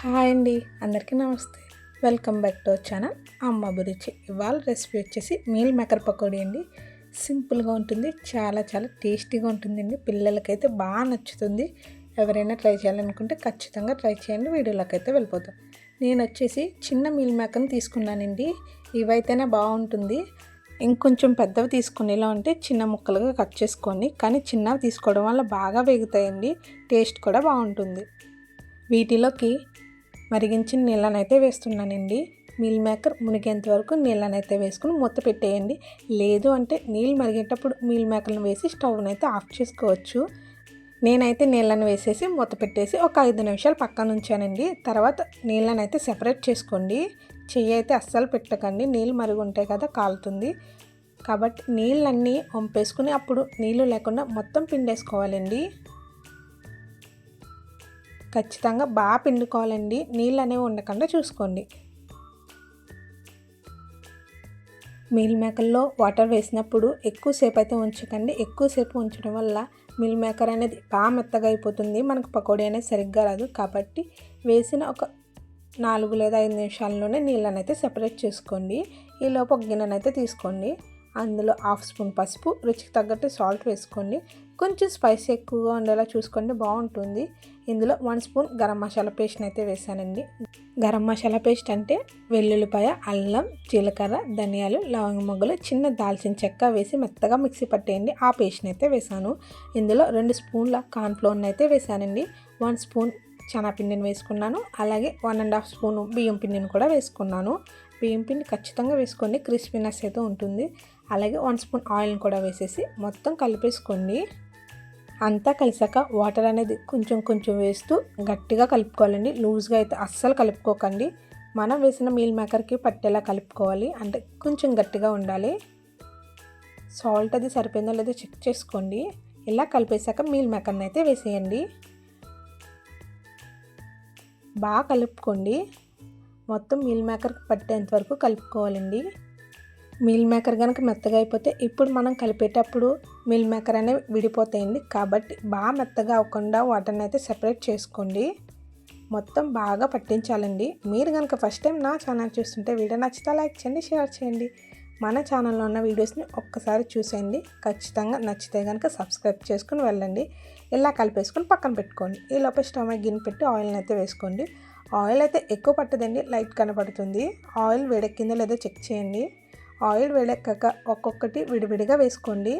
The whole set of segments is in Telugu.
హాయ్ అండి, అందరికీ నమస్తే. Welcome back to our channel అమ్మ అభిరుచి. ఇవాళ రెసిపీ వచ్చేసి మీల్ మేకర్ పకోడీ అండి. సింపుల్గా ఉంటుంది, చాలా చాలా టేస్టీగా ఉంటుందండి. పిల్లలకైతే బాగా నచ్చుతుంది. ఎవరైనా ట్రై చేయాలనుకుంటే ఖచ్చితంగా ట్రై చేయండి. వీడియోలోకి అయితే వెళ్ళిపోతాం. నేను వచ్చేసి చిన్న మీల్ మేకర్ని తీసుకున్నానండి. ఇవైతేనే బాగుంటుంది. ఇంకొంచెం పెద్దవి తీసుకునేలా ఉంటే చిన్న ముక్కలుగా కట్ చేసుకోండి. కానీ చిన్నవి తీసుకోవడం వల్ల బాగా వేగుతాయండి, టేస్ట్ కూడా బాగుంటుంది. వీటిలోకి మరిగించిన నీళ్ళనైతే వేస్తున్నానండి. మీల్ మేకర్ మునిగేంత వరకు నీళ్ళనైతే వేసుకుని మూత పెట్టేయండి. లేదు అంటే నీళ్ళు మరిగేటప్పుడు మీల్ మేకర్ని వేసి స్టవ్ని అయితే ఆఫ్ చేసుకోవచ్చు. నేనైతే నీళ్ళని వేసేసి మూత పెట్టేసి ఒక 5 నిమిషాలు పక్కన ఉంచానండి. తర్వాత నీళ్ళని అయితే సెపరేట్ చేసుకోండి. చెయ్యి అయితే అస్సలు పెట్టకండి, నీళ్ళు మరిగి ఉంటాయి కదా, కాలుతుంది. కాబట్టి నీళ్ళన్నీ వంపేసుకుని అప్పుడు నీళ్ళు లేకుండా మొత్తం పిండేసుకోవాలండి. ఖచ్చితంగా బాగా పిండుకోవాలండి, నీళ్ళు అనేవి ఉండకుండా చూసుకోండి. మీల్ మేకర్లో వాటర్ వేసినప్పుడు ఎక్కువసేపు అయితే ఉంచకండి. ఎక్కువసేపు ఉంచడం వల్ల మీల్ మేకర్ అనేది బాగా మెత్తగా అయిపోతుంది, మనకు పకోడీ అనేది సరిగ్గా రాదు. కాబట్టి వేసిన ఒక 4 లేదా 5 నిమిషాల్లోనే నీళ్ళని అయితే సెపరేట్ చేసుకోండి. ఈలోపు ఒక గిన్నెనైతే తీసుకోండి. అందులో 1/2 స్పూన్ పసుపు, రుచికి తగ్గట్టు సాల్ట్ వేసుకోండి. కొంచెం స్పైసీ ఎక్కువగా ఉండేలా చూసుకోండి, బాగుంటుంది. ఇందులో 1 స్పూన్ గరం మసాలా పేస్ట్ని అయితే వేసానండి. గరం మసాలా పేస్ట్ అంటే వెల్లుల్లిపాయ, అల్లం, జీలకర్ర, ధనియాలు, లవంగ మొగ్గలు, చిన్న దాల్చిన చెక్క వేసి మెత్తగా మిక్సీ పట్టేయండి. ఆ పేస్ట్ని అయితే వేసాను. ఇందులో 2 స్పూన్ల కార్న్ఫ్లోర్ని అయితే వేసానండి. 1 స్పూన్ శనగపిండిని వేసుకున్నాను. అలాగే 1.5 స్పూన్ బియ్యం పిండిని కూడా వేసుకున్నాను. బియ్యం పిండి ఖచ్చితంగా వేసుకోండి, క్రిస్పీనెస్ అయితే ఉంటుంది. అలాగే 1 స్పూన్ ఆయిల్ని కూడా వేసేసి మొత్తం కలిపేసుకోండి. అంతా కలిసాక వాటర్ అనేది కొంచెం కొంచెం వేస్తూ గట్టిగా కలుపుకోవాలండి. లూజ్గా అయితే అస్సలు కలుపుకోకండి. మనం వేసిన మీల్ మేకర్కి పట్టేలా కలుపుకోవాలి, అంటే కొంచెం గట్టిగా ఉండాలి. సాల్ట్ అది సరిపోయిందో లేదో చెక్ చేసుకోండి. ఇలా కలిపేశాక మీల్ మేకర్ని అయితే వేసేయండి. బాగా కలుపుకోండి. మొత్తం మీల్ మేకర్కి పట్టేంత వరకు కలుపుకోవాలండి. మీల్ మేకర్ కనుక మెత్తగా అయిపోతే ఇప్పుడు మనం కలిపేటప్పుడు మీల్ మేకర్ అనేవి విడిపోతాయండి. కాబట్టి బాగా మెత్తగా అవ్వకుండా వాటర్ని అయితే సెపరేట్ చేసుకోండి. మొత్తం బాగా పట్టించాలండి. మీరు కనుక ఫస్ట్ టైం నా ఛానల్ చూస్తుంటే వీడియో నచ్చితే లైక్ చేయండి, షేర్ చేయండి. మన ఛానల్లో ఉన్న వీడియోస్ని ఒక్కసారి చూసేయండి. ఖచ్చితంగా నచ్చితే కనుక సబ్స్క్రైబ్ చేసుకుని వెళ్ళండి. ఇలా కలిపేసుకొని పక్కన పెట్టుకోండి. ఈ లోపల స్టవ్ మీద గిన్నె పెట్టి ఆయిల్ని అయితే వేసుకోండి. ఆయిల్ అయితే ఎక్కువ పట్టదండి, లైట్ కనపడుతుంది. ఆయిల్ వేడెక్కిందో లేదో చెక్ చేయండి. ఆయిల్ వేడెక్కాక ఒక్కొక్కటి విడివిడిగా వేసుకోండి.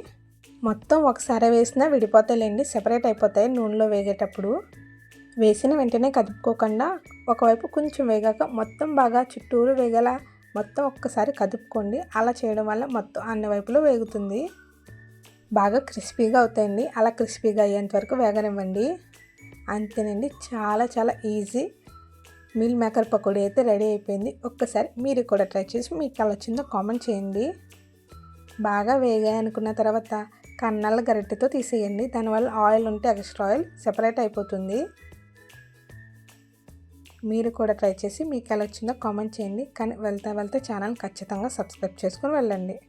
మొత్తం ఒకసారి వేసినా విడిపోతాయిలేండి, సెపరేట్ అయిపోతాయి నూనెలో వేగేటప్పుడు. వేసిన వెంటనే కదుపుకోకుండా ఒకవైపు కొంచెం వేగాక మొత్తం బాగా చుట్టూరు వేగేలా మొత్తం ఒక్కసారి కదుపుకోండి. అలా చేయడం వల్ల మొత్తం అన్ని వైపులు వేగుతుంది, బాగా క్రిస్పీగా అవుతాయండి. అలా క్రిస్పీగా అయ్యేంత వరకు వేగనివ్వండి. అంతేనండి, చాలా చాలా ఈజీ మీల్ మేకర్ పకోడీ అయితే రెడీ అయిపోయింది. ఒక్కసారి మీరు కూడా ట్రై చేసి మీకు ఎలా వచ్చిందో కామెంట్ చేయండి. బాగా వేగాయి అనుకున్న తర్వాత కన్నాల గరిటెతో తీసేయండి. దానివల్ల ఆయిల్ ఉంటే ఎక్స్ట్రా ఆయిల్ సెపరేట్ అయిపోతుంది. మీరు కూడా ట్రై చేసి మీకు ఎలా వచ్చిందో కామెంట్ చేయండి. కానీ వెళ్తే ఛానల్ ఖచ్చితంగా సబ్స్క్రైబ్ చేసుకొని వెళ్ళండి.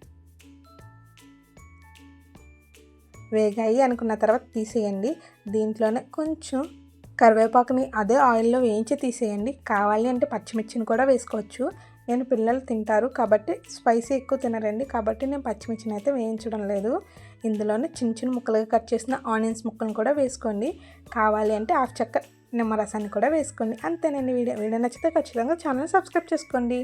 వేగాయి అనుకున్న తర్వాత తీసేయండి. దీంట్లోనే కొంచెం కరివేపాకుని అదే ఆయిల్లో వేయించి తీసేయండి. కావాలి అంటే పచ్చిమిర్చిని కూడా వేసుకోవచ్చు. నేను పిల్లలు తింటారు కాబట్టి స్పైసీ ఎక్కువ తినరండి, కాబట్టి నేను పచ్చిమిర్చిని అయితే వేయించడం లేదు. ఇందులోనే చిన్న చిన్న ముక్కలుగా కట్ చేసిన ఆనియన్స్ ముక్కలను కూడా వేసుకోండి. కావాలి అంటే 1/2 చెక్క నిమ్మరసాన్ని కూడా వేసుకోండి. అంతేనండి. వీడియో నచ్చితే ఖచ్చితంగా ఛానల్ సబ్స్క్రైబ్ చేసుకోండి.